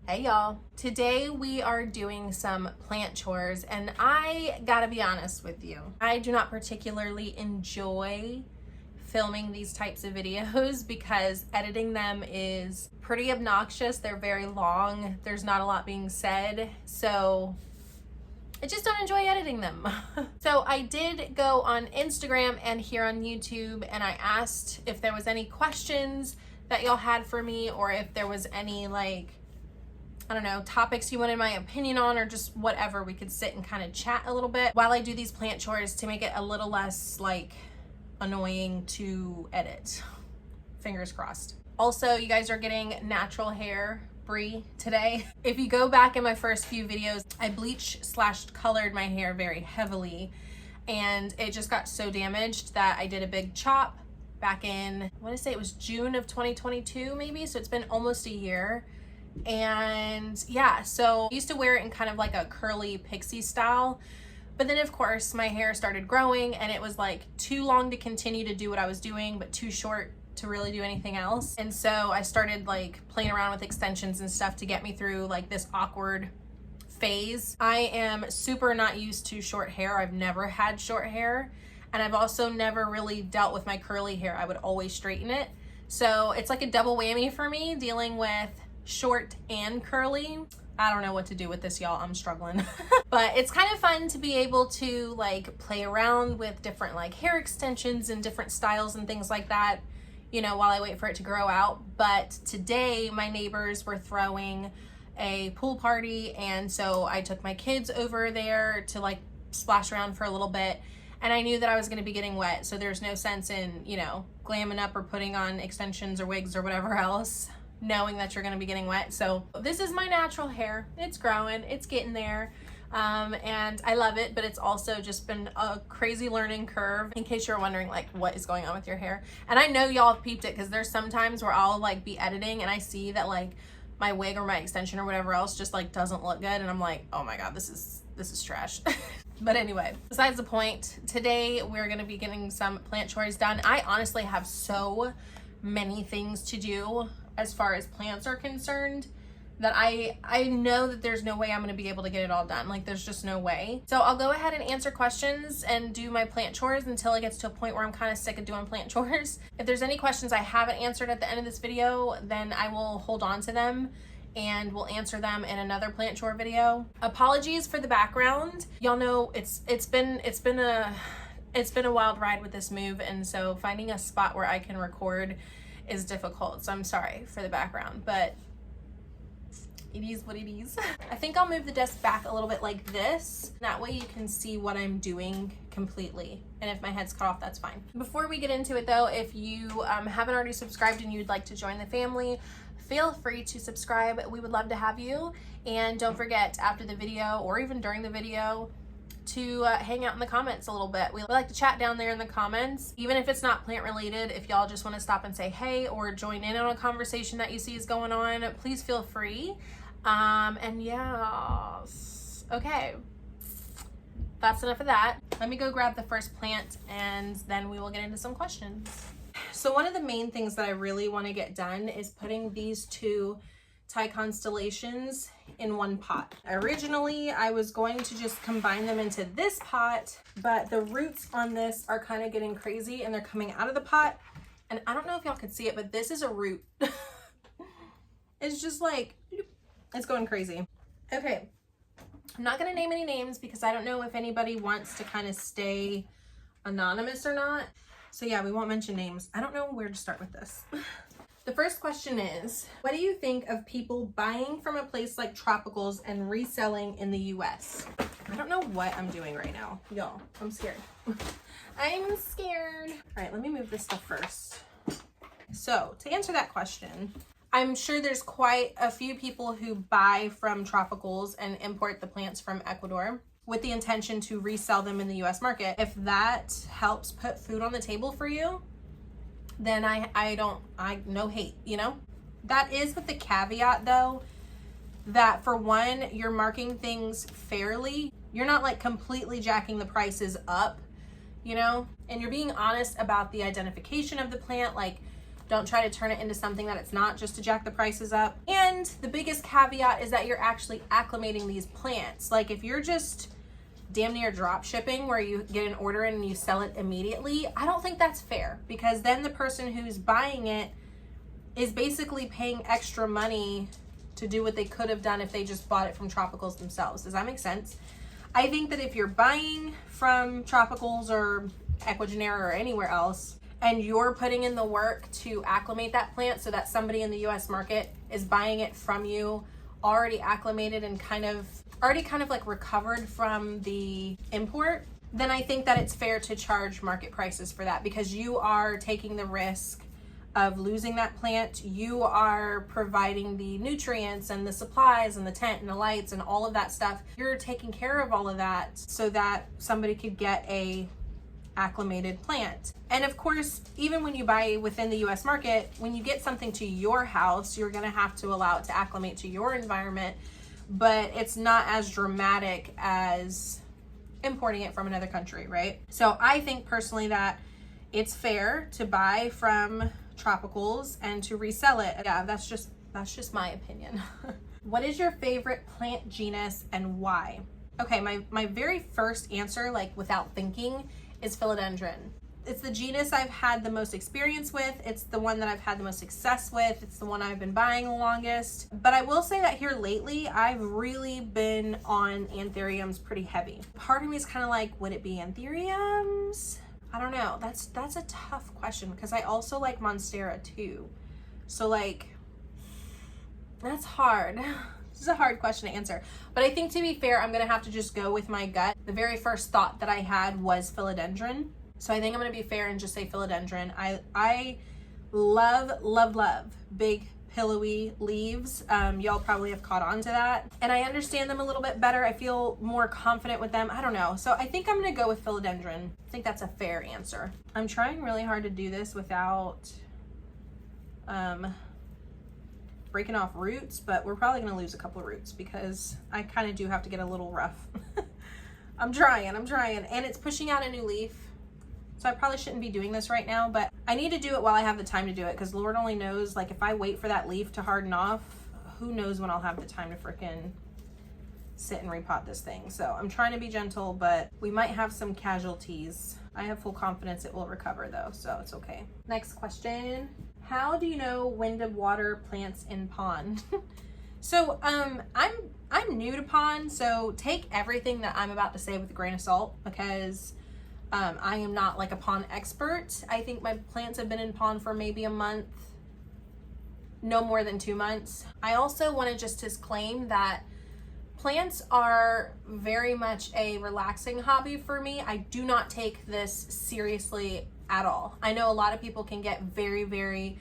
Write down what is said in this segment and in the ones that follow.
Hey y'all, today we are doing some plant chores and I gotta be honest with you, I do not particularly enjoy filming these types of videos because editing them is pretty obnoxious. They're very long, there's not a lot being said, so I just don't enjoy editing them. So I did go on Instagram and here on YouTube and I asked if there was any questions that y'all had for me or if there was any I don't know, topics you wanted my opinion on or just whatever. We could sit and kind of chat a little bit while I do these plant chores to make it a little less annoying to edit. Fingers crossed. Also, you guys are getting natural hair Brie today. If you go back in my first few videos, I bleach/colored my hair very heavily and it just got so damaged that I did a big chop back in, I want to say it was June of 2022 maybe, so it's been almost a year. And yeah, so I used to wear it in kind of like a curly pixie style, but then of course my hair started growing and it was like too long to continue to do what I was doing but too short to really do anything else. And so I started playing around with extensions and stuff to get me through this awkward phase. I am super not used to short hair. I've never had short hair and I've also never really dealt with my curly hair. I would always straighten it. So it's like a double whammy for me dealing with short and curly. I don't know what to do with this, y'all. I'm struggling. But it's kind of fun to be able to play around with different hair extensions and different styles and things like that, you know, while I wait for it to grow out. But today my neighbors were throwing a pool party and so I took my kids over there to splash around for a little bit, and I knew that I was going to be getting wet, so there's no sense in, you know, glamming up or putting on extensions or wigs or whatever else knowing that you're going to be getting wet. So this is my natural hair. It's growing, it's getting there, and I love it, but it's also just been a crazy learning curve, in case you're wondering what is going on with your hair. And I know y'all have peeped it because there's some times where I'll be editing and I see that my wig or my extension or whatever else just doesn't look good, and I'm like, oh my god, this is trash. But anyway, besides the point, today we're going to be getting some plant chores done. I honestly have so many things to do as far as plants are concerned that I know that there's no way I'm going to be able to get it all done. There's just no way. So I'll go ahead and answer questions and do my plant chores until it gets to a point where I'm kind of sick of doing plant chores. If there's any questions I haven't answered at the end of this video, then I will hold on to them and we'll answer them in another plant chore video. Apologies for the background. Y'all know it's been a wild ride with this move, and so finding a spot where I can record is difficult, so I'm sorry for the background, but it is what it is. I think I'll move the desk back a little bit like this. That way you can see what I'm doing completely, and if my head's cut off, that's fine. Before we get into it though, if you haven't already subscribed and you'd like to join the family, feel free to subscribe. We would love to have you, and don't forget, after the video or even during the video, to hang out in the comments a little bit. We like to chat down there in the comments, even if it's not plant related. If y'all just want to stop and say hey or join in on a conversation that you see is going on, please feel free. And yeah, okay, that's enough of that. Let me go grab the first plant and then we will get into some questions. So one of the main things that I really want to get done is putting these two Thai constellations in one pot. Originally, I was going to just combine them into this pot, but the roots on this are kind of getting crazy and they're coming out of the pot. And I don't know if y'all could see it, but this is a root. It's just it's going crazy. Okay, I'm not gonna name any names because I don't know if anybody wants to kind of stay anonymous or not. So yeah, we won't mention names. I don't know where to start with this. The first question is, what do you think of people buying from a place like Tropicals and reselling in the US? I don't know what I'm doing right now. Y'all, I'm scared. I'm scared. All right, let me move this stuff first. So to answer that question, I'm sure there's quite a few people who buy from Tropicals and import the plants from Ecuador with the intention to resell them in the US market. If that helps put food on the table for you, then I no hate, you know? That is with the caveat though, that for one, you're marking things fairly. You're not completely jacking the prices up, you know? And you're being honest about the identification of the plant. Don't try to turn it into something that it's not just to jack the prices up. And the biggest caveat is that you're actually acclimating these plants. Like if you're just damn near drop shipping where you get an order and you sell it immediately, I don't think that's fair, because then the person who's buying it is basically paying extra money to do what they could have done if they just bought it from Tropicals themselves. Does that make sense? I think that if you're buying from Tropicals or Equigener or anywhere else, and you're putting in the work to acclimate that plant so that somebody in the US market is buying it from you already acclimated and already like recovered from the import, then I think that it's fair to charge market prices for that, because you are taking the risk of losing that plant. You are providing the nutrients and the supplies and the tent and the lights and all of that stuff. You're taking care of all of that so that somebody could get a acclimated plant. And of course, even when you buy within the US market, when you get something to your house, you're going to have to allow it to acclimate to your environment, but it's not as dramatic as importing it from another country, right? So I think personally that it's fair to buy from Tropicals and to resell it. Yeah, that's just my opinion. What is your favorite plant genus and why? Okay, my very first answer, like without thinking, is philodendron. It's the genus I've had the most experience with. It's the one that I've had the most success with. It's the one I've been buying the longest. But I will say that here lately, I've really been on anthuriums pretty heavy. Part of me is kind of like, would it be anthuriums? I don't know. That's a tough question, because I also like Monstera too. So like, that's hard. This is a hard question to answer, but I think to be fair, I'm gonna have to just go with my gut. The very first thought that I had was philodendron. So I think I'm gonna be fair and just say philodendron. I love big pillowy leaves. Y'all probably have caught on to that. And I understand them a little bit better. I feel more confident with them. I don't know. So I think I'm gonna go with philodendron. I think that's a fair answer. I'm trying really hard to do this without breaking off roots, but we're probably gonna lose a couple of roots because I kind of do have to get a little rough. I'm trying, and it's pushing out a new leaf. So I probably shouldn't be doing this right now, but I need to do it while I have the time to do it, because Lord only knows, like if I wait for that leaf to harden off, who knows when I'll have the time to frickin' sit and repot this thing. So I'm trying to be gentle, but we might have some casualties. I have full confidence it will recover though, so it's okay. Next question. How do you know when to water plants in pond? So I'm new to pond, so take everything that I'm about to say with a grain of salt, because I am not like a pond expert. I think my plants have been in pond for maybe a month, no more than 2 months. I also want to just disclaim that plants are very much a relaxing hobby for me. I do not take this seriously at all. I know a lot of people can get very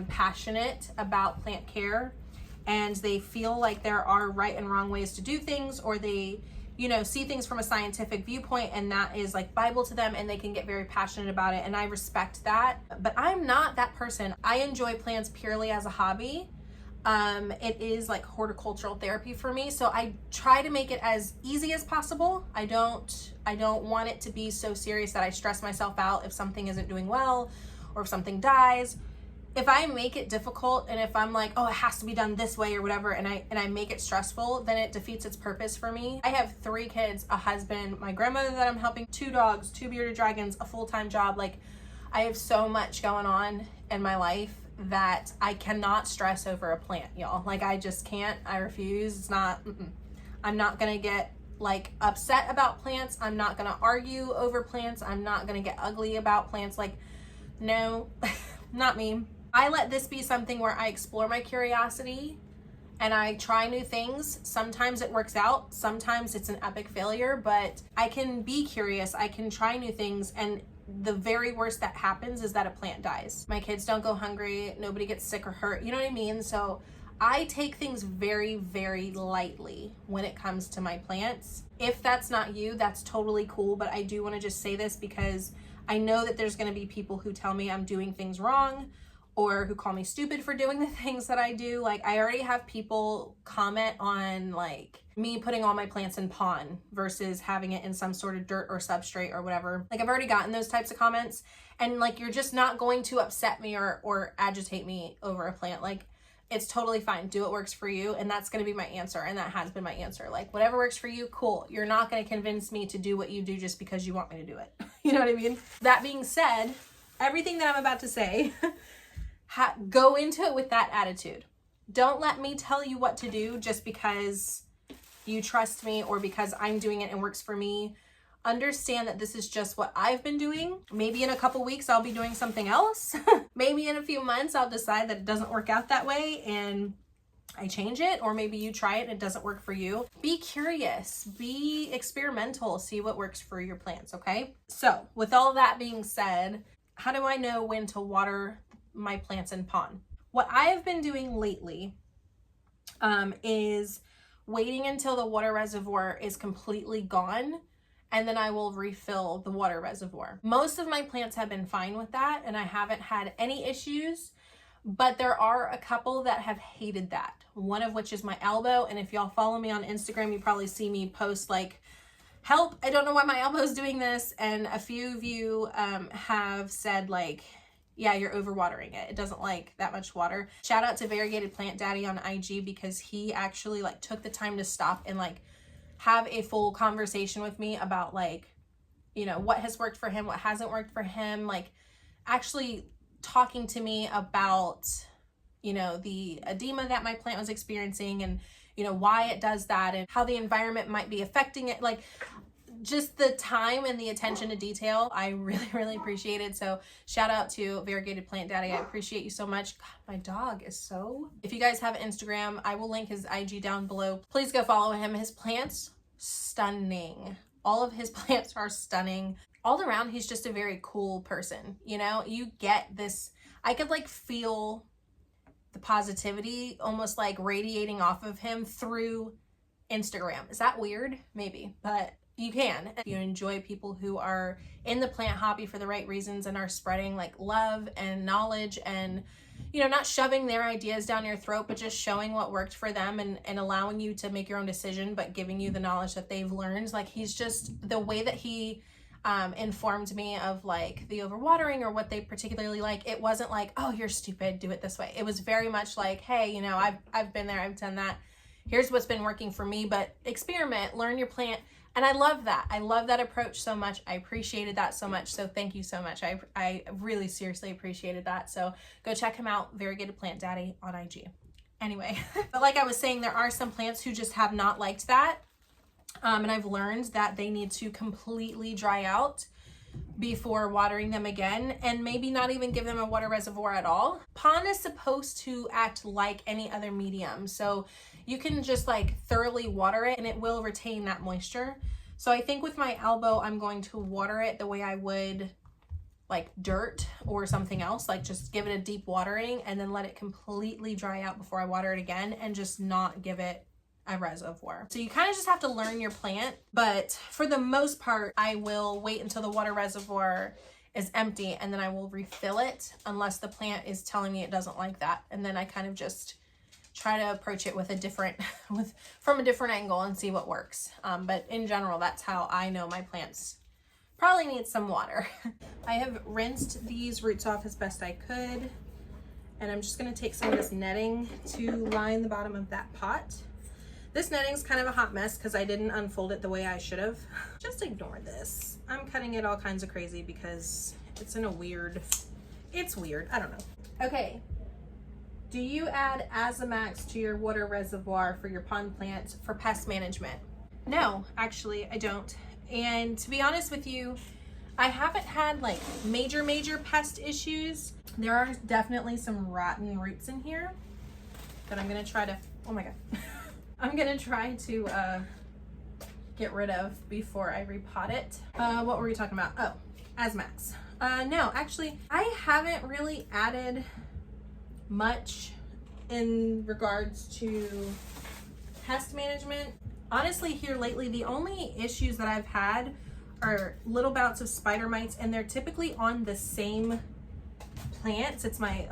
passionate about plant care, and they feel like there are right and wrong ways to do things, or they, you know, see things from a scientific viewpoint and that is like Bible to them, and they can get very passionate about it, and I respect that. But I'm not that person. I enjoy plants purely as a hobby. It is like horticultural therapy for me, so I try to make it as easy as possible. I don't want it to be so serious that I stress myself out if something isn't doing well or if something dies. If I make it difficult, and if I'm like, oh, it has to be done this way or whatever, and I make it stressful, then it defeats its purpose for me. I have 3 kids, a husband, my grandmother that I'm helping, 2 dogs, 2 bearded dragons, a full-time job. Like, I have so much going on in my life that I cannot stress over a plant, y'all. Like, I just can't. I refuse. It's not, I'm not gonna get like upset about plants. I'm not gonna argue over plants. I'm not gonna get ugly about plants. Like, no, not me. I let this be something where I explore my curiosity and I try new things. Sometimes it works out, sometimes it's an epic failure, but I can be curious, I can try new things, and the very worst that happens is that a plant dies. My kids don't go hungry, nobody gets sick or hurt, you know what I mean? So I take things very lightly when it comes to my plants. If that's not you, that's totally cool, but I do want to just say this because I know that there's going to be people who tell me I'm doing things wrong, or who call me stupid for doing the things that I do. Like, I already have people comment on like me putting all my plants in pond versus having it in some sort of dirt or substrate or whatever. Like, I've already gotten those types of comments, and like, you're just not going to upset me or agitate me over a plant. Like, it's totally fine. Do what works for you. And that's going to be my answer. And that has been my answer. Like, whatever works for you, cool. You're not going to convince me to do what you do just because you want me to do it. You know what I mean? That being said, everything that I'm about to say, go into it with that attitude. Don't let me tell you what to do just because you trust me or because I'm doing it and works for me. Understand that this is just what I've been doing. Maybe in a couple weeks, I'll be doing something else. Maybe in a few months, I'll decide that it doesn't work out that way and I change it, or maybe you try it and it doesn't work for you. Be curious, be experimental, see what works for your plants, okay? So with all of that being said, how do I know when to water my plants in pond? What I have been doing lately is waiting until the water reservoir is completely gone, and then I will refill the water reservoir. Most of my plants have been fine with that, and I haven't had any issues, but there are a couple that have hated that. One of which is my elbow, and if y'all follow me on Instagram, you probably see me post like, help, I don't know why my elbow is doing this, and a few of you have said like, yeah, you're overwatering it. It doesn't like that much water. Shout out to Variegated Plant Daddy on IG, because he actually like took the time to stop and like have a full conversation with me about like, you know, what has worked for him, what hasn't worked for him, like actually talking to me about, you know, the edema that my plant was experiencing and, you know, why it does that and how the environment might be affecting it. Like, just the time and the attention to detail, I really, really appreciate it. So shout out to Variegated Plant Daddy. I appreciate you so much. God, my dog is so... If you guys have Instagram, I will link his IG down below. Please go follow him. His plants, stunning. All of his plants are stunning. All around, he's just a very cool person. You know, you get this... I could like feel the positivity almost like radiating off of him through Instagram. Is that weird? Maybe, but you can. If you enjoy people who are in the plant hobby for the right reasons and are spreading like love and knowledge and, you know, not shoving their ideas down your throat, but just showing what worked for them and allowing you to make your own decision, but giving you the knowledge that they've learned. Like, he's just, the way that he informed me of like the overwatering or what they particularly like, it wasn't like, oh, you're stupid, do it this way. It was very much like, hey, you know, I've been there, I've done that. Here's what's been working for me, but experiment, learn your plant. And I love that. I love that approach so much. I appreciated that so much. So thank you so much. I really seriously appreciated that. So go check him out, Variegated Plant Daddy on IG. Anyway, but like I was saying, there are some plants who just have not liked that. And I've learned that they need to completely dry out before watering them again, and maybe not even give them a water reservoir at all. Pond is supposed to act like any other medium, so you can just like thoroughly water it and it will retain that moisture. So I think with my elbow, I'm going to water it the way I would like dirt or something else, like just give it a deep watering and then let it completely dry out before I water it again, and just not give it a reservoir. So you kind of just have to learn your plant, but for the most part, I will wait until the water reservoir is empty and then I will refill it unless the plant is telling me it doesn't like that. And then I kind of just try to approach it with a different, from a different angle and see what works. But in general, that's how I know my plants probably need some water. I have rinsed these roots off as best I could, and I'm just gonna take some of this netting to line the bottom of that pot. This netting's kind of a hot mess because I didn't unfold it the way I should have. Just ignore this. I'm cutting it all kinds of crazy because it's in a weird, it's weird, I don't know. Okay, do you add Azamax to your water reservoir for your pond plants for pest management? No, actually I don't. And to be honest with you, I haven't had like major pest issues. There are definitely some rotten roots in here that I'm gonna try to, oh my God. I'm gonna try to get rid of before I repot it. What were we talking about? Oh, Azamax. No, actually, I haven't really added much in regards to pest management. Honestly, here lately, the only issues that I've had are little bouts of spider mites, and they're typically on the same plants. It's my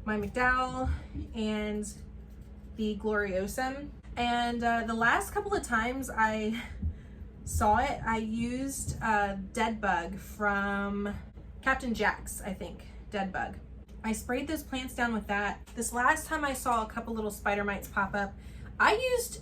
my McDowell and the Gloriosum. And the last couple of times I saw it, I used Dead Bug from Captain Jack's, I think, Dead Bug. I sprayed those plants down with that. This last time I saw a couple little spider mites pop up, I used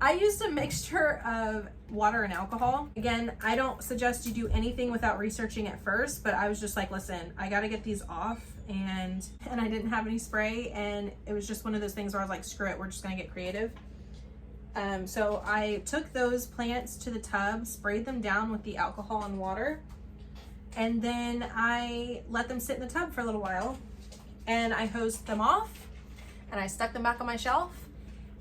I used a mixture of water and alcohol. Again, I don't suggest you do anything without researching at first, but I was just like, listen, I gotta get these off, and I didn't have any spray, and it was just one of those things where I was like, screw it, we're just gonna get creative. So I took those plants to the tub, sprayed them down with the alcohol and water, and then I let them sit in the tub for a little while, and I hosed them off, and I stuck them back on my shelf,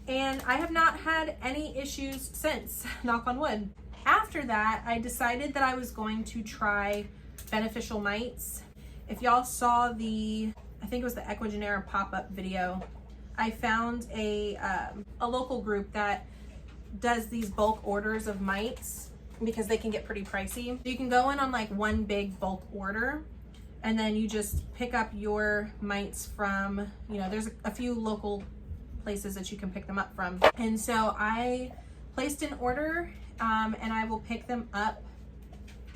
and I have not had any issues since, knock on wood. After that, I decided that I was going to try beneficial mites. If y'all saw the, I think it was the Equigenera pop-up video, I found a local group that does these bulk orders of mites because they can get pretty pricey. You can go in on like one big bulk order, and then you just pick up your mites from, you know, there's a few local places that you can pick them up from. And so I placed an order, and I will pick them up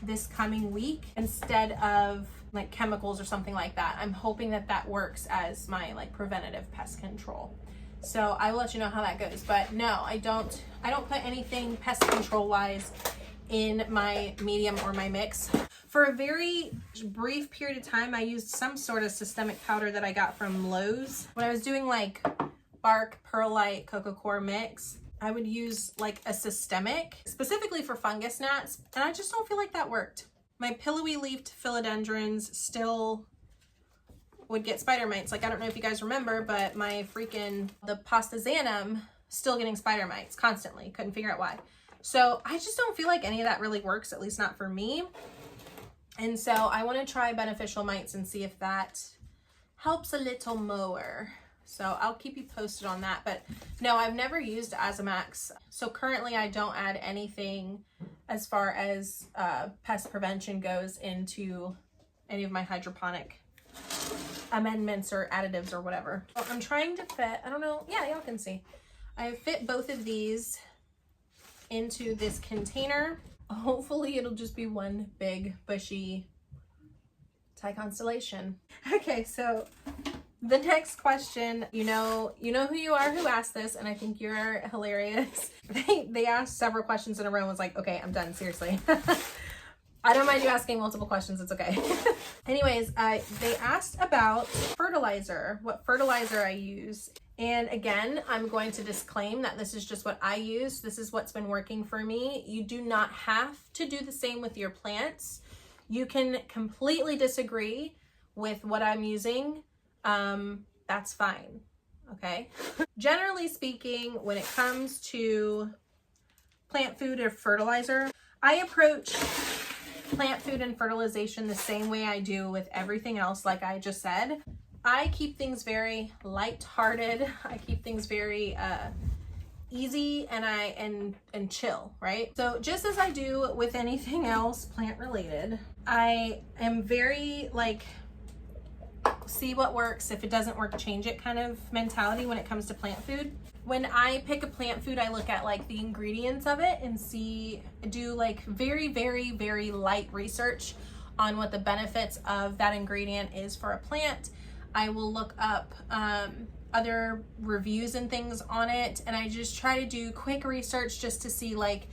this coming week instead of like chemicals or something like that. I'm hoping that that works as my like preventative pest control. So I will let you know how that goes. But no, I don't put anything pest control wise in my medium or my mix. For a very brief period of time, I used some sort of systemic powder that I got from Lowe's. When I was doing like bark, perlite, coco coir mix, I would use like a systemic specifically for fungus gnats, and I just don't feel like that worked. My pillowy leafed philodendrons still would get spider mites. Like, I don't know if you guys remember, but my the pastazanum still getting spider mites constantly. Couldn't figure out why. So I just don't feel like any of that really works, at least not for me. And so I want to try beneficial mites and see if that helps a little more. So I'll keep you posted on that. But no, I've never used Azamax. So currently I don't add anything as far as pest prevention goes into any of my hydroponic amendments or additives or whatever. I'm trying to fit, I don't know, yeah, y'all can see. I have fit both of these into this container. Hopefully it'll just be one big bushy Thai constellation. Okay, so the next question, you know who you are who asked this, and I think you're hilarious. They asked several questions in a row and was like, okay, I'm done, seriously. I don't mind you asking multiple questions, it's okay. Anyways, they asked about fertilizer, what fertilizer I use. And again, I'm going to disclaim that this is just what I use. This is what's been working for me. You do not have to do the same with your plants. You can completely disagree with what I'm using. That's fine, okay? Generally speaking, when it comes to plant food or fertilizer, I approach plant food and fertilization the same way I do with everything else, like I just said. I keep things very light-hearted. I keep things very easy and chill, right? So just as I do with anything else plant-related, I am very like, see what works. If it doesn't work, change it kind of mentality when it comes to plant food. When I pick a plant food, I look at like the ingredients of it and do like very, very, very light research on what the benefits of that ingredient is for a plant. I will look up other reviews and things on it, and I just try to do quick research just to see like,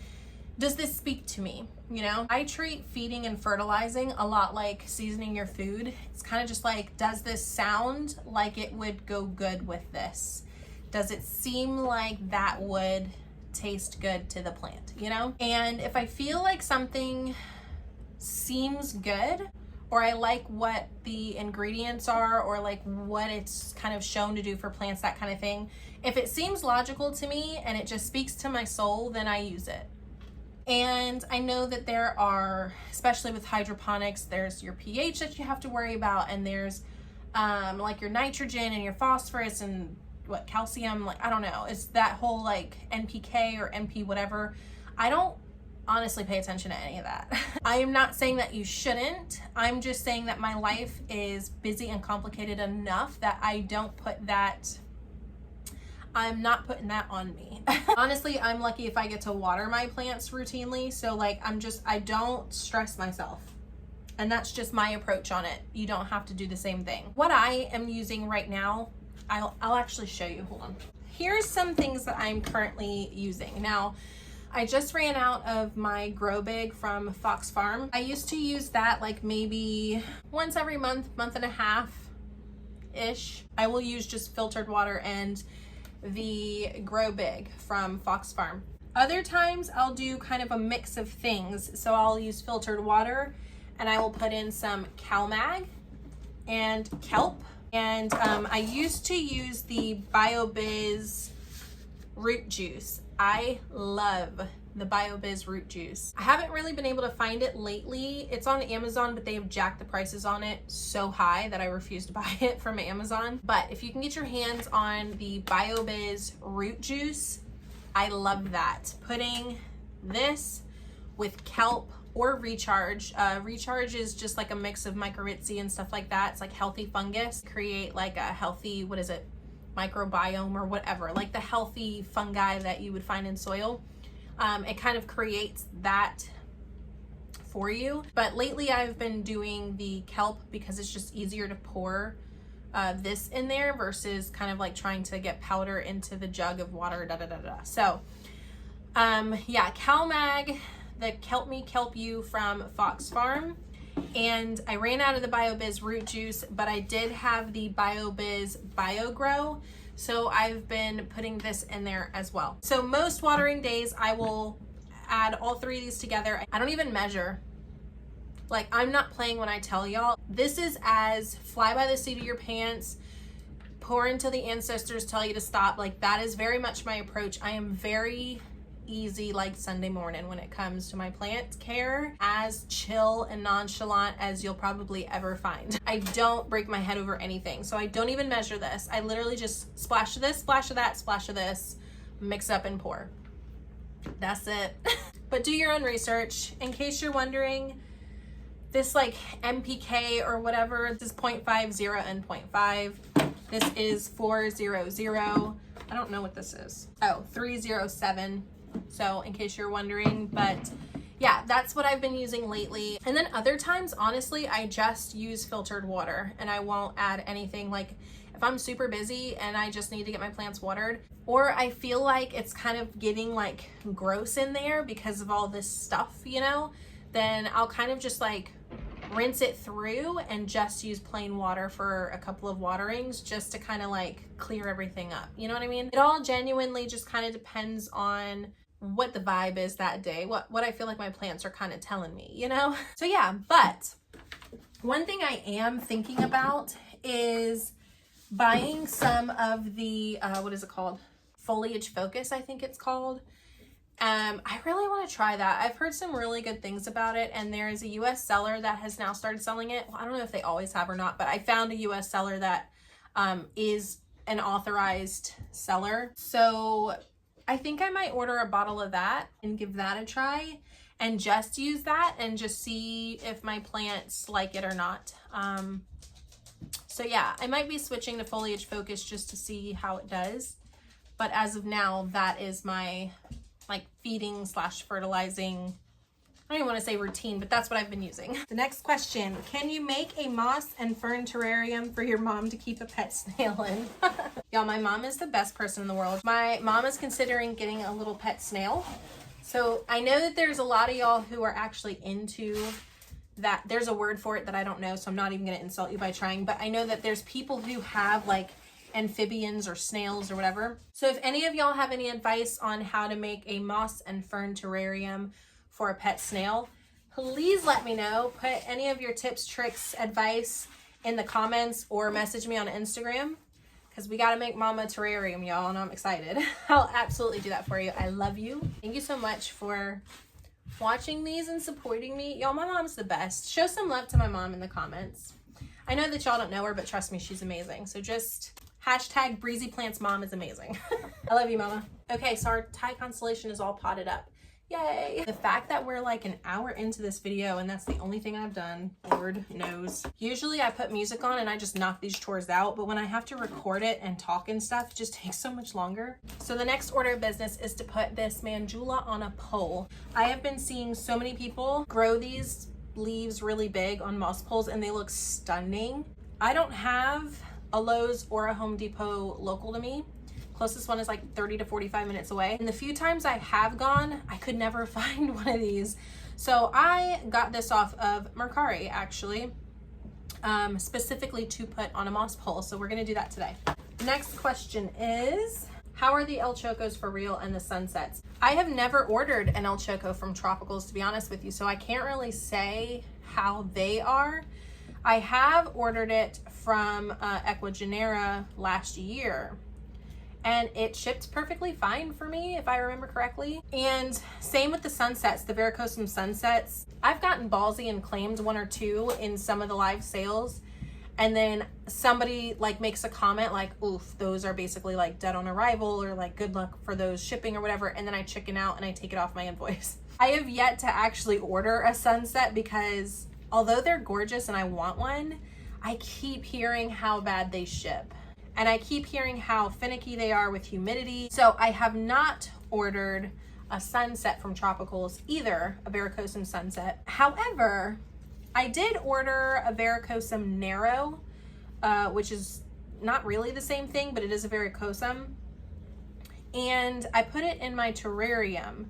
does this speak to me? You know, I treat feeding and fertilizing a lot like seasoning your food. It's kind of just like, does this sound like it would go good with this? Does it seem like that would taste good to the plant, you know? And if I feel like something seems good, or I like what the ingredients are, or like what it's kind of shown to do for plants, that kind of thing, if it seems logical to me and it just speaks to my soul, then I use it. And I know that there are, especially with hydroponics, there's your pH that you have to worry about, and there's like your nitrogen and your phosphorus and what calcium, like I don't know, it's that whole like NPK or NP whatever. I don't honestly pay attention to any of that. I am not saying that you shouldn't. I'm just saying that my life is busy and complicated enough that I'm not putting that on me. Honestly, I'm lucky if I get to water my plants routinely. So like, I don't stress myself. And that's just my approach on it. You don't have to do the same thing. What I am using right now, I'll actually show you, hold on. Here's some things that I'm currently using. Now, I just ran out of my Grow Big from Fox Farm. I used to use that like maybe once every month and a half-ish. I will use just filtered water and the Grow Big from Fox Farm. Other times I'll do kind of a mix of things. So I'll use filtered water and I will put in some CalMag and kelp. And I used to use the BioBiz root juice. I love the BioBiz root juice. I haven't really been able to find it lately. It's on Amazon, but they have jacked the prices on it so high that I refuse to buy it from Amazon. But if you can get your hands on the BioBiz root juice, I love that. Putting this with kelp or Recharge. Recharge is just like a mix of mycorrhizae and stuff like that. It's like healthy fungus. Create like a healthy, what is it? Microbiome or whatever, like the healthy fungi that you would find in soil. It kind of creates that for you. But lately I've been doing the kelp because it's just easier to pour this in there versus kind of like trying to get powder into the jug of water, So yeah, CalMag, the Kelp Me Kelp You from Fox Farm. And I ran out of the BioBiz root juice, but I did have the BioBiz BioGrow. So I've been putting this in there as well. So most watering days, I will add all three of these together. I don't even measure. Like, I'm not playing when I tell y'all. This is as fly by the seat of your pants, pour until the ancestors tell you to stop. Like, that is very much my approach. I am very easy like Sunday morning when it comes to my plant care, as chill and nonchalant as you'll probably ever find. I don't break my head over anything, so I don't even measure this. I literally just splash of this, splash of that, splash of this, mix up and pour. That's it. But do your own research. In case you're wondering, this like MPK or whatever, this is 0.50 and 0.5. This is 400. I don't know what this is. Oh, 307. So in case you're wondering, but yeah, that's what I've been using lately. And then other times, honestly, I just use filtered water and I won't add anything. Like if I'm super busy and I just need to get my plants watered, or I feel like it's kind of getting like gross in there because of all this stuff, you know, then I'll kind of just like rinse it through and just use plain water for a couple of waterings just to kind of like clear everything up. You know what I mean? It all genuinely just kind of depends on what the vibe is that day, what I feel like my plants are kind of telling me, you know? So yeah, but one thing I am thinking about is buying some of the, what is it called? Foliage Focus, I think it's called. I really want to try that. I've heard some really good things about it, and there is a US seller that has now started selling it. Well, I don't know if they always have or not, but I found a US seller that is an authorized seller. So I think I might order a bottle of that and give that a try and just use that and just see if my plants like it or not. So yeah, I might be switching to Foliage Focus just to see how it does. But as of now, that is my like feeding / fertilizing, I don't even want to say routine, but that's what I've been using. The next question, can you make a moss and fern terrarium for your mom to keep a pet snail in? Y'all, my mom is the best person in the world. My mom is considering getting a little pet snail. So I know that there's a lot of y'all who are actually into that. There's a word for it that I don't know, so I'm not even going to insult you by trying, but I know that there's people who have like amphibians or snails or whatever. So if any of y'all have any advice on how to make a moss and fern terrarium for a pet snail, please let me know. Put any of your tips, tricks, advice in the comments or message me on Instagram, because we got to make mama a terrarium, y'all, and I'm excited. I'll absolutely do that for you. I love you. Thank you so much for watching these and supporting me. Y'all, my mom's the best. Show some love to my mom in the comments. I know that y'all don't know her, but trust me, she's amazing. So just hashtag Breezy Plants Mom is amazing. I love you, mama. Okay, so our Thai constellation is all potted up. Yay. The fact that we're like an hour into this video and that's the only thing I've done, Lord knows. Usually I put music on and I just knock these chores out, but when I have to record it and talk and stuff, it just takes so much longer. So the next order of business is to put this mandula on a pole. I have been seeing so many people grow these leaves really big on moss poles and they look stunning. I don't have a Lowe's or a Home Depot local to me. Closest one is like 30 to 45 minutes away. And the few times I have gone, I could never find one of these. So I got this off of Mercari actually, specifically to put on a moss pole. So we're gonna do that today. Next question is, how are the El Chocos for real and the sunsets? I have never ordered an El Choco from Tropicals, to be honest with you, so I can't really say how they are. I have ordered it from Equigenera last year, and it shipped perfectly fine for me, if I remember correctly. And same with the sunsets, the Varicosum sunsets. I've gotten ballsy and claimed one or two in some of the live sales, and then somebody like makes a comment like, oof, those are basically like dead on arrival, or like good luck for those shipping or whatever, and then I chicken out and I take it off my invoice. I have yet to actually order a sunset because although they're gorgeous and I want one, I keep hearing how bad they ship. And I keep hearing how finicky they are with humidity. So I have not ordered a sunset from Tropicals either, a Varicosum sunset. However, I did order a Varicosum narrow, which is not really the same thing, but it is a Varicosum. And I put it in my terrarium,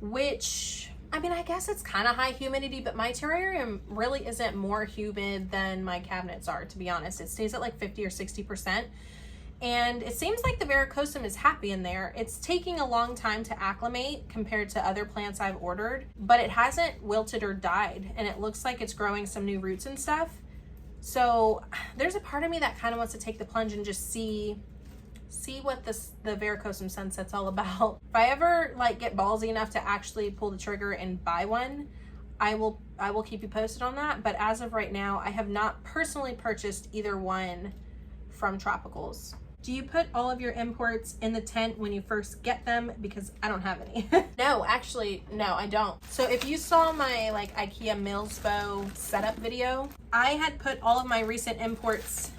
which, I mean, I guess it's kind of high humidity, but my terrarium really isn't more humid than my cabinets are, to be honest. It stays at like 50 or 60%. And it seems like the Varicosum is happy in there. It's taking a long time to acclimate compared to other plants I've ordered, but it hasn't wilted or died. And it looks like it's growing some new roots and stuff. So there's a part of me that kind of wants to take the plunge and just see what the Varicosum sunset's all about. If I ever like get ballsy enough to actually pull the trigger and buy one, I will keep you posted on that. But as of right now, I have not personally purchased either one from Tropicals. Do you put all of your imports in the tent when you first get them? Because I don't have any. No, actually, no, I don't. So if you saw my like IKEA Millspo setup video, I had put all of my recent imports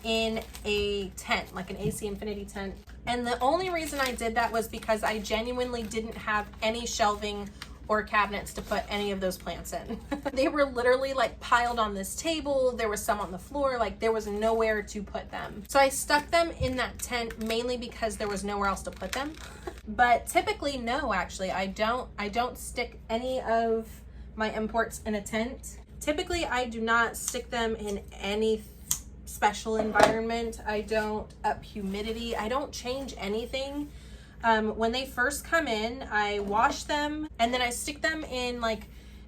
in a tent, like an AC Infinity tent. And the only reason I did that was because I genuinely didn't have any shelving or cabinets to put any of those plants in. They were literally like piled on this table. There was some on the floor, like there was nowhere to put them. So I stuck them in that tent mainly because there was nowhere else to put them. But typically, no, actually, I don't stick any of my imports in a tent. Typically, I do not stick them in any special environment. I don't up humidity. I don't change anything. When they first come in, I wash them and then I stick them in like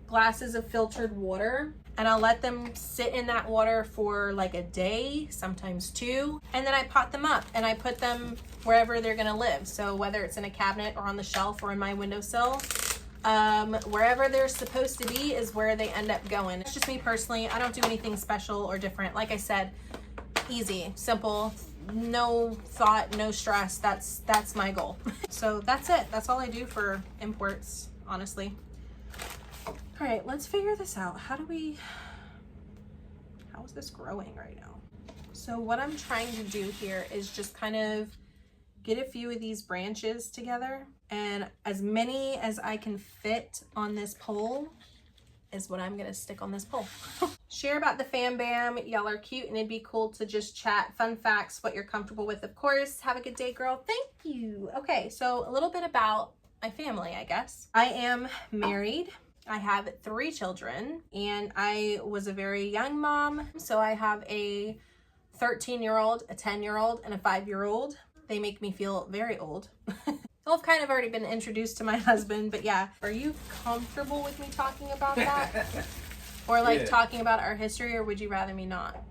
glasses of filtered water, and I'll let them sit in that water for like a day, sometimes two, and then I pot them up and I put them wherever they're gonna live. So whether it's in a cabinet or on the shelf or in my windowsill, wherever they're supposed to be is where they end up going. It's just me personally. I don't do anything special or different. Like I said, easy, simple, no thought, no stress. That's my goal. So that's it. That's all I do for imports, honestly. All right, let's figure this out. How is this growing right now? So what I'm trying to do here is just kind of get a few of these branches together, and as many as I can fit on this pole is what I'm gonna stick on this pole. Share about the fam bam. Y'all are cute and it'd be cool to just chat fun facts, what you're comfortable with, of course. Have a good day, girl. Thank you. Okay, so a little bit about my family, I guess. I am married. I have 3 children, and I was a very young mom. So I have a 13-year-old, a 10-year-old, and a 5-year-old. They make me feel very old. I've kind of already been introduced to my husband, but yeah. Are you comfortable with me talking about that? Or like talking about our history, or would you rather me not?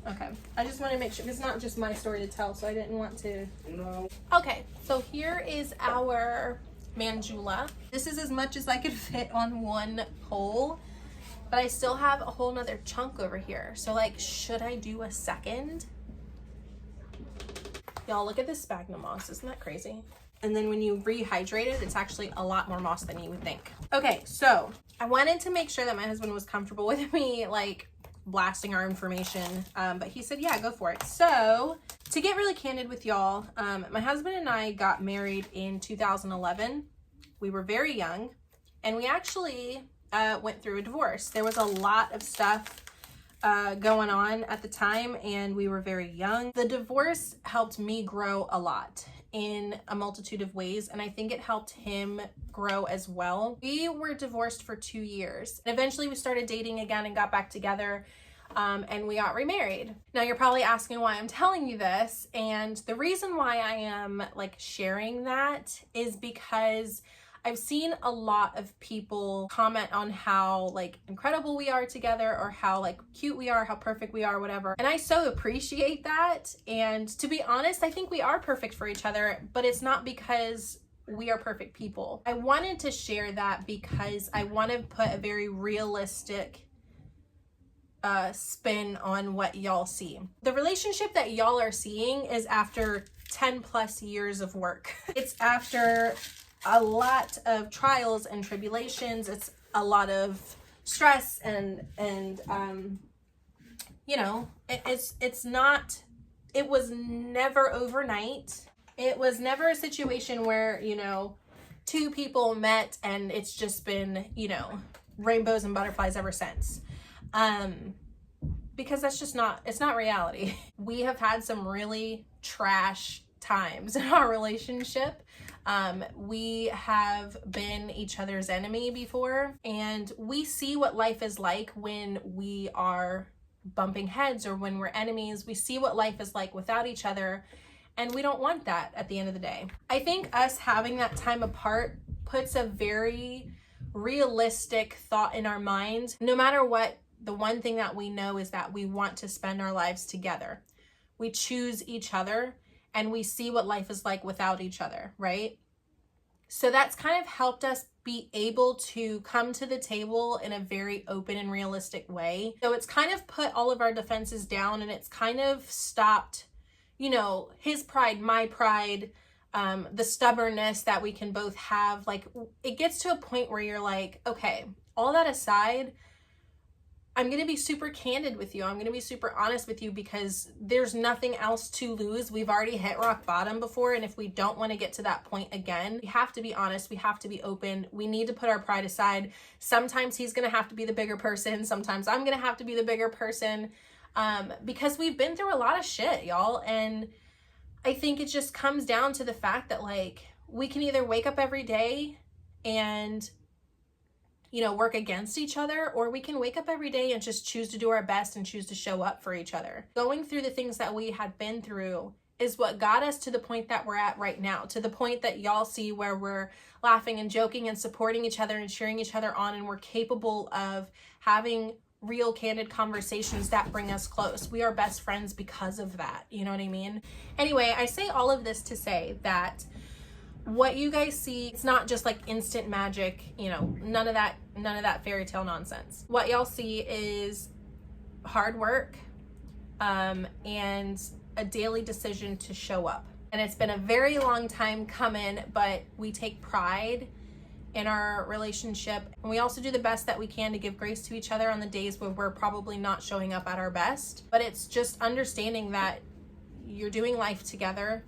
Okay, I just want to make sure, it's not just my story to tell, so I didn't want to. No. Okay, so here is our mandula. This is as much as I could fit on one pole, but I still have a whole nother chunk over here. So like, should I do a second? Y'all, look at this sphagnum moss. Isn't that crazy? And then when you rehydrate it, it's actually a lot more moss than you would think. Okay, so I wanted to make sure that my husband was comfortable with me like blasting our information, but he said, yeah, go for it. So to get really candid with y'all, my husband and I got married in 2011. We were very young, and we actually went through a divorce. There was a lot of stuff going on at the time, and we were very young. The divorce helped me grow a lot in a multitude of ways, and I think it helped him grow as well. We were divorced for 2 years, and eventually we started dating again and got back together, and we got remarried. Now you're probably asking why I'm telling you this, and the reason why I am like sharing that is because I've seen a lot of people comment on how like incredible we are together, or how like cute we are, how perfect we are, whatever. And I so appreciate that. And to be honest, I think we are perfect for each other, but it's not because we are perfect people. I wanted to share that because I want to put a very realistic spin on what y'all see. The relationship that y'all are seeing is after 10 plus years of work. It's after a lot of trials and tribulations. It's a lot of stress and you know, it was never overnight. It was never a situation where, you know, two people met and it's just been, you know, rainbows and butterflies ever since. Because that's just not, it's not reality. We have had some really trash times in our relationship. We have been each other's enemy before, and we see what life is like when we are bumping heads or when we're enemies. We see what life is like without each other, and we don't want that at the end of the day. I think us having that time apart puts a very realistic thought in our mind. No matter what, the one thing that we know is that we want to spend our lives together. We choose each other, and we see what life is like without each other, right? So that's kind of helped us be able to come to the table in a very open and realistic way. So it's kind of put all of our defenses down, and it's kind of stopped, you know, his pride, my pride, the stubbornness that we can both have. Like, it gets to a point where you're like, okay, all that aside, I'm going to be super candid with you. I'm going to be super honest with you because there's nothing else to lose. We've already hit rock bottom before. And if we don't want to get to that point again, we have to be honest. We have to be open. We need to put our pride aside. Sometimes he's going to have to be the bigger person. Sometimes I'm going to have to be the bigger person, because we've been through a lot of shit, y'all. And I think it just comes down to the fact that like, we can either wake up every day and, you know, work against each other, or we can wake up every day and just choose to do our best and choose to show up for each other. Going through the things that we had been through is what got us to the point that we're at right now, to the point that y'all see where we're laughing and joking and supporting each other and cheering each other on, and we're capable of having real candid conversations that bring us close. We are best friends because of that. You know what I mean? Anyway, I say all of this to say that what you guys see, it's not just like instant magic, you know, none of that fairy tale nonsense. What y'all see is hard work, and a daily decision to show up. And it's been a very long time coming, but we take pride in our relationship. And we also do the best that we can to give grace to each other on the days where we're probably not showing up at our best. But it's just understanding that you're doing life together.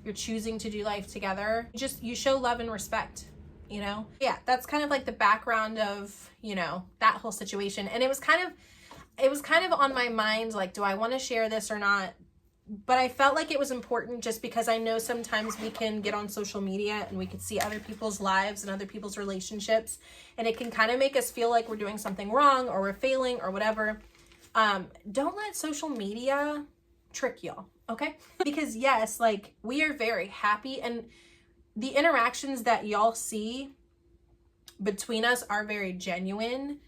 You're choosing to do life together. You show love and respect, you know? Yeah, that's kind of like the background of, you know, that whole situation. And it was kind of on my mind, like, do I want to share this or not? But I felt like it was important just because I know sometimes we can get on social media and we can see other people's lives and other people's relationships, and it can kind of make us feel like we're doing something wrong or we're failing or whatever. Don't let social media trick y'all. Okay? Because yes, like, we are very happy, and the interactions that y'all see between us are very genuine,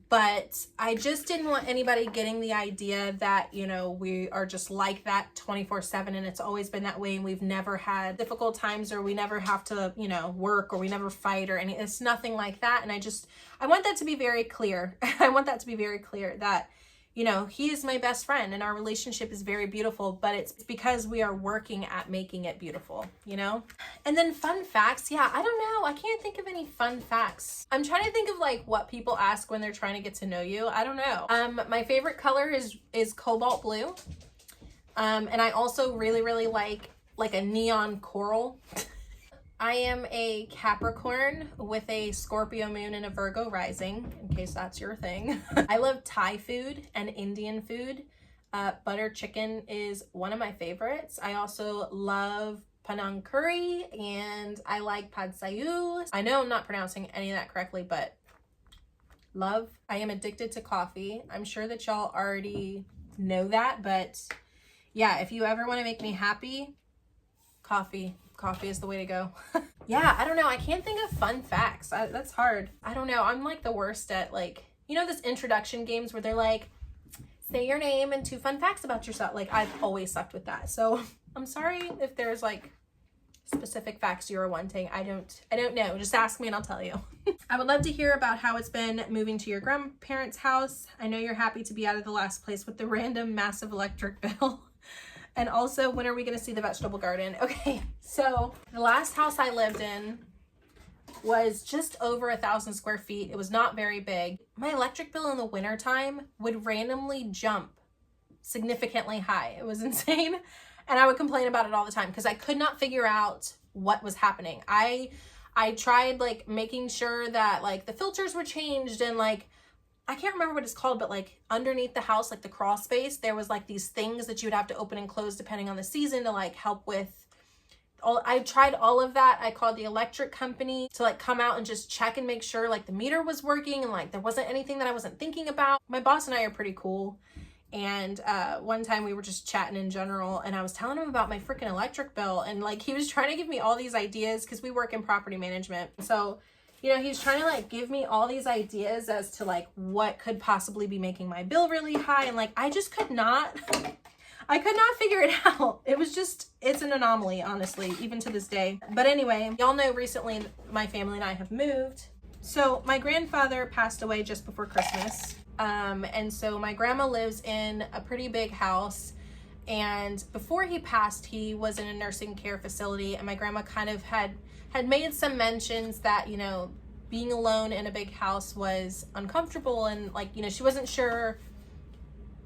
but I just didn't want anybody getting the idea that, you know, we are just like that 24/7 and it's always been that way and we've never had difficult times, or we never have to, you know, work, or we never fight or any. It's nothing like that. And I want that to be very clear. I want that to be very clear that, you know, he is my best friend and our relationship is very beautiful, but it's because we are working at making it beautiful, you know? And then fun facts. Yeah, I don't know. I can't think of any fun facts. I'm trying to think of like what people ask when they're trying to get to know you. I don't know. My favorite color is cobalt blue. And I also really like a neon coral. I am a Capricorn with a Scorpio moon and a Virgo rising, in case that's your thing. I love Thai food and Indian food. Butter chicken is one of my favorites. I also love Panang curry and I like pad see ew. I know I'm not pronouncing any of that correctly, but love. I am addicted to coffee. I'm sure that y'all already know that, but yeah, if you ever want to make me happy, coffee is the way to go. Yeah, I don't know. I can't think of fun facts. That's hard. I don't know. I'm like the worst at like, you know, this introduction games where they're like, say your name and 2 fun facts about yourself. Like I've always sucked with that. So I'm sorry if there's like specific facts you're wanting. I don't know. Just ask me and I'll tell you. I would love to hear about how it's been moving to your grandparents' house. I know you're happy to be out of the last place with the random massive electric bill. And also, when are we going to see the vegetable garden? Okay, so the last house I lived in was just over 1,000 square feet. It was not very big. My electric bill in the wintertime would randomly jump significantly high. It was insane. And I would complain about it all the time because I could not figure out what was happening. I tried like making sure that like the filters were changed and like, I can't remember what it's called, but like underneath the house, like the crawl space, there was like these things that you would have to open and close depending on the season to like help with all. I tried all of that. I called the electric company to like come out and just check and make sure like the meter was working and like there wasn't anything that I wasn't thinking about. My boss and I are pretty cool. And one time we were just chatting in general and I was telling him about my freaking electric bill and like he was trying to give me all these ideas because we work in property management. So you know, he's trying to like give me all these ideas as to like what could possibly be making my bill really high. And like, I just could not figure it out. It was just, it's an anomaly, honestly, even to this day. But anyway, y'all know recently my family and I have moved. So my grandfather passed away just before Christmas. And so my grandma lives in a pretty big house. And before he passed, he was in a nursing care facility. And my grandma kind of had made some mentions that, you know, being alone in a big house was uncomfortable and like, you know, she wasn't sure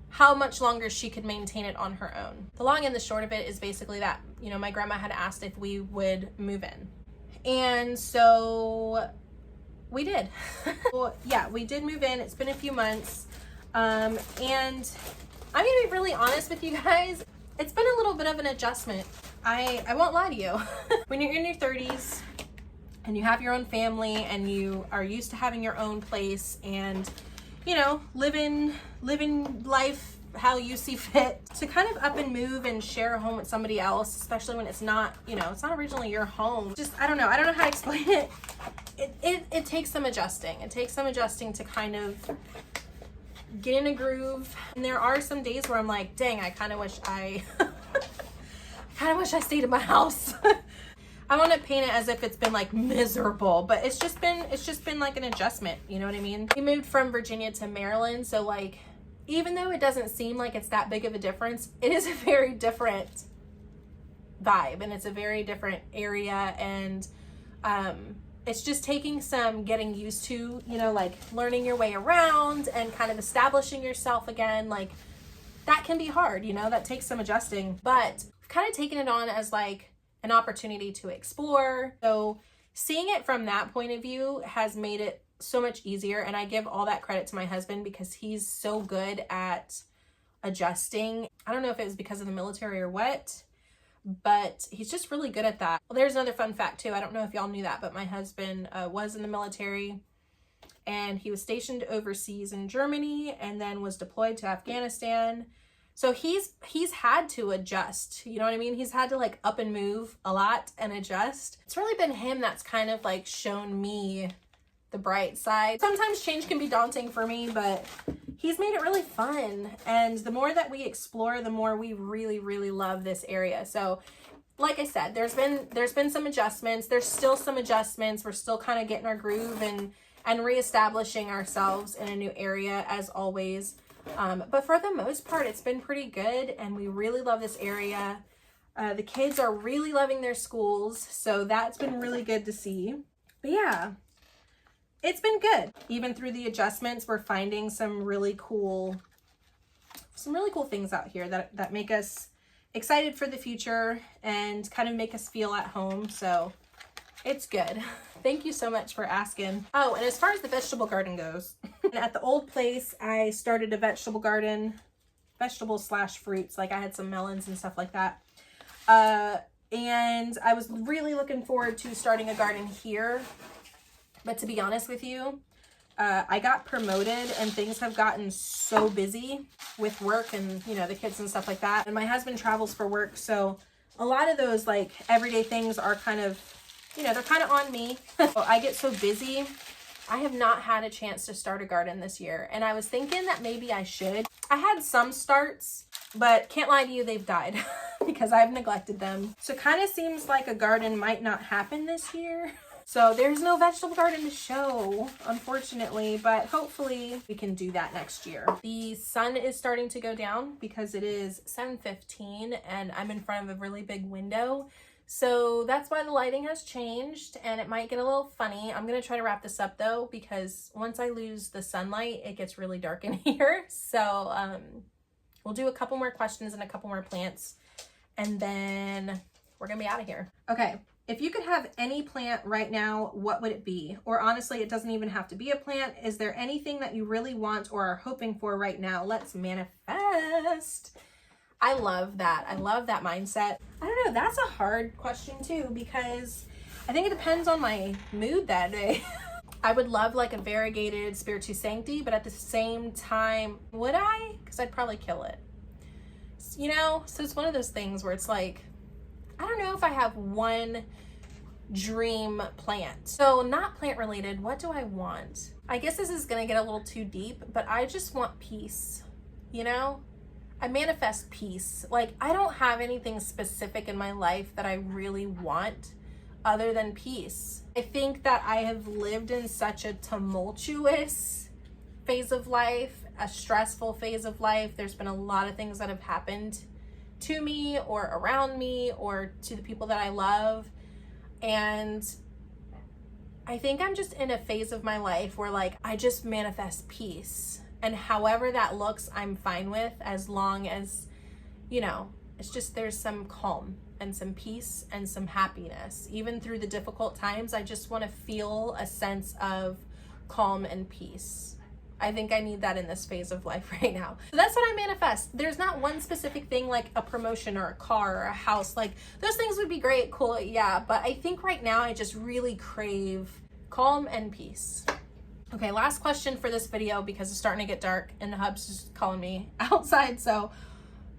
how much longer she could maintain it on her own. The long and the short of it is basically that, you know, my grandma had asked if we would move in. And so we did. Well, yeah, we did move in. It's been a few months. And I'm gonna be really honest with you guys. It's been a little bit of an adjustment. I won't lie to you. When you're in your 30s and you have your own family and you are used to having your own place and, you know, living life how you see fit, to kind of up and move and share a home with somebody else, especially when it's not, you know, it's not originally your home. Just, I don't know how to explain it. It takes some adjusting. It takes some adjusting to kind of get in a groove. And there are some days where I'm like, dang, I kind of wish I stayed in my house. I want to paint it as if it's been like miserable, but it's just been like an adjustment. You know what I mean? We moved from Virginia to Maryland. So like, even though it doesn't seem like it's that big of a difference, it is a very different vibe and it's a very different area. And, it's just taking some getting used to, you know, like learning your way around and kind of establishing yourself again. Like that can be hard, you know, that takes some adjusting, but I've kind of taken it on as like an opportunity to explore. So seeing it from that point of view has made it so much easier. And I give all that credit to my husband because he's so good at adjusting. I don't know if it was because of the military or what, but he's just really good at that. Well, there's another fun fact too. I don't know if y'all knew that, but my husband was in the military and he was stationed overseas in Germany and then was deployed to Afghanistan. So he's had to adjust, you know what I mean? He's had to like up and move a lot and adjust. It's really been him that's kind of like shown me the bright side. Sometimes change can be daunting for me, but he's made it really fun. And the more that we explore, the more we really, really love this area. So like I said, there's been some adjustments. There's still some adjustments. We're still kind of getting our groove and reestablishing ourselves in a new area as always. But for the most part, it's been pretty good, and we really love this area. The kids are really loving their schools, so that's been really good to see. But yeah, it's been good. Even through the adjustments, we're finding some really cool things out here that make us excited for the future and kind of make us feel at home. So it's good. Thank you so much for asking. Oh, and as far as the vegetable garden goes, at the old place, I started a vegetable garden, vegetables/fruits. Like I had some melons and stuff like that. And I was really looking forward to starting a garden here. But to be honest with you, I got promoted and things have gotten so busy with work and, you know, the kids and stuff like that. And my husband travels for work. So a lot of those like everyday things are kind of, you know, they're kind of on me. I get so busy. I have not had a chance to start a garden this year. And I was thinking that maybe I should. I had some starts, but can't lie to you, they've died because I've neglected them. So it kind of seems like a garden might not happen this year. So there's no vegetable garden to show, unfortunately, but hopefully we can do that next year. The sun is starting to go down because it is 7:15 and I'm in front of a really big window. So that's why the lighting has changed and it might get a little funny. I'm going to try to wrap this up though, because once I lose the sunlight, it gets really dark in here. So we'll do a couple more questions and a couple more plants and then we're going to be out of here. Okay. If you could have any plant right now, what would it be? Or honestly, it doesn't even have to be a plant. Is there anything that you really want or are hoping for right now? Let's manifest. I love that. I love that mindset. I don't know. That's a hard question too, because I think it depends on my mood that day. I would love like a variegated Spiritu Sancti, but at the same time, would I? Because I'd probably kill it. You know, so it's one of those things where it's like, I don't know if I have one dream plant. So not plant related, what do I want? I guess this is gonna get a little too deep, but I just want peace, you know? I manifest peace. Like I don't have anything specific in my life that I really want other than peace. I think that I have lived in such a tumultuous phase of life, a stressful phase of life. There's been a lot of things that have happened to me or around me or to the people that I love. And I think I'm just in a phase of my life where like, I just manifest peace. And however that looks, I'm fine with, as long as, you know, it's just, there's some calm and some peace and some happiness. Even through the difficult times, I just want to feel a sense of calm and peace. I think I need that in this phase of life right now. So that's what I manifest. There's not one specific thing like a promotion or a car or a house. Like those things would be great, cool, yeah. But I think right now I just really crave calm and peace. Okay, last question for this video because it's starting to get dark and the hub's just calling me outside. So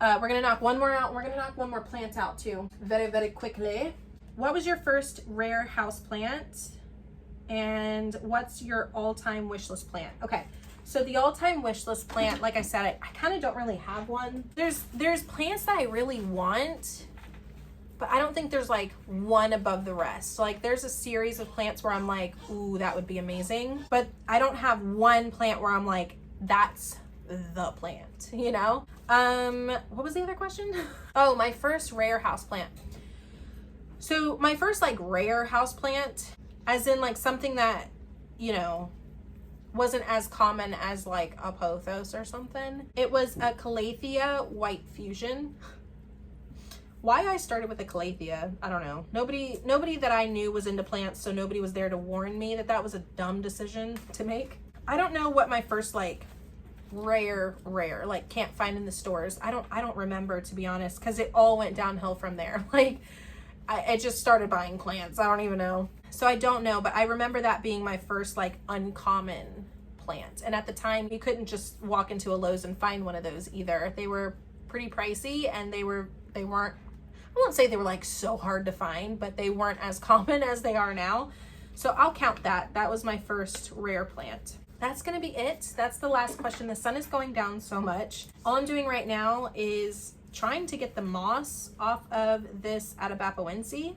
we're gonna knock one more out. We're gonna knock one more plant out too, very, very quickly. What was your first rare house plant? And what's your all-time wish list plant? Okay. So the all-time wish list plant, like I said, I kind of don't really have one. There's plants that I really want, but I don't think there's like one above the rest. Like there's a series of plants where I'm like, ooh, that would be amazing. But I don't have one plant where I'm like, that's the plant, you know? What was the other question? Oh, my first rare house plant. So my first like rare house plant, as in like something that, you know, wasn't as common as like a pothos or something. It was a Calathea white fusion. Why I started with a Calathea, I don't know. Nobody that I knew was into plants, so nobody was there to warn me that that was a dumb decision to make. I don't know what my first like rare like can't find in the stores. I don't remember, to be honest, because it all went downhill from there. Like I just started buying plants. I don't even know. So I don't know, but I remember that being my first like uncommon plant. And at the time you couldn't just walk into a Lowe's and find one of those either. They were pretty pricey and they weren't, I won't say they were like so hard to find, but they weren't as common as they are now. So I'll count that. That was my first rare plant. That's gonna be it. That's the last question. The sun is going down so much. All I'm doing right now is trying to get the moss off of this Atabapoense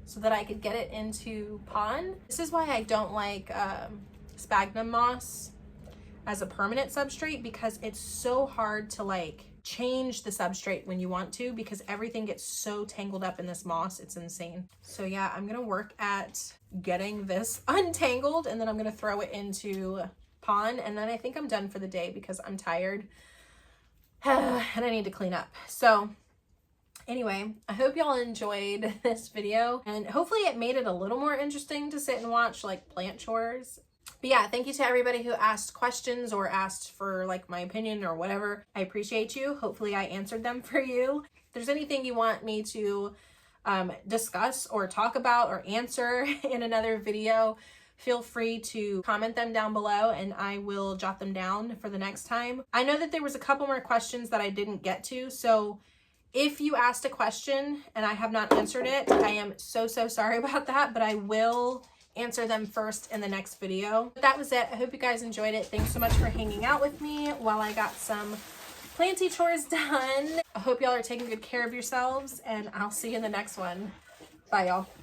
so that I could get it into pond. This is why I don't like sphagnum moss. as a permanent substrate because it's so hard to like change the substrate when you want to, because everything gets so tangled up in this moss. It's insane. So yeah, I'm gonna work at getting this untangled, and then I'm gonna throw it into pond, and then I think I'm done for the day because I'm tired and I need to clean up. So anyway, I hope y'all enjoyed this video, and hopefully it made it a little more interesting to sit and watch like plant chores. But yeah, thank you to everybody who asked questions or asked for like my opinion or whatever. I appreciate you. Hopefully I answered them for you. If there's anything you want me to discuss or talk about or answer in another video, feel free to comment them down below and I will jot them down for the next time. I know that there was a couple more questions that I didn't get to, so if you asked a question and I have not answered it, I am so sorry about that, but I will answer them first in the next video. But that was it. I hope you guys enjoyed it. Thanks so much for hanging out with me while I got some planty chores done. I hope y'all are taking good care of yourselves, and I'll see you in the next one. Bye, y'all.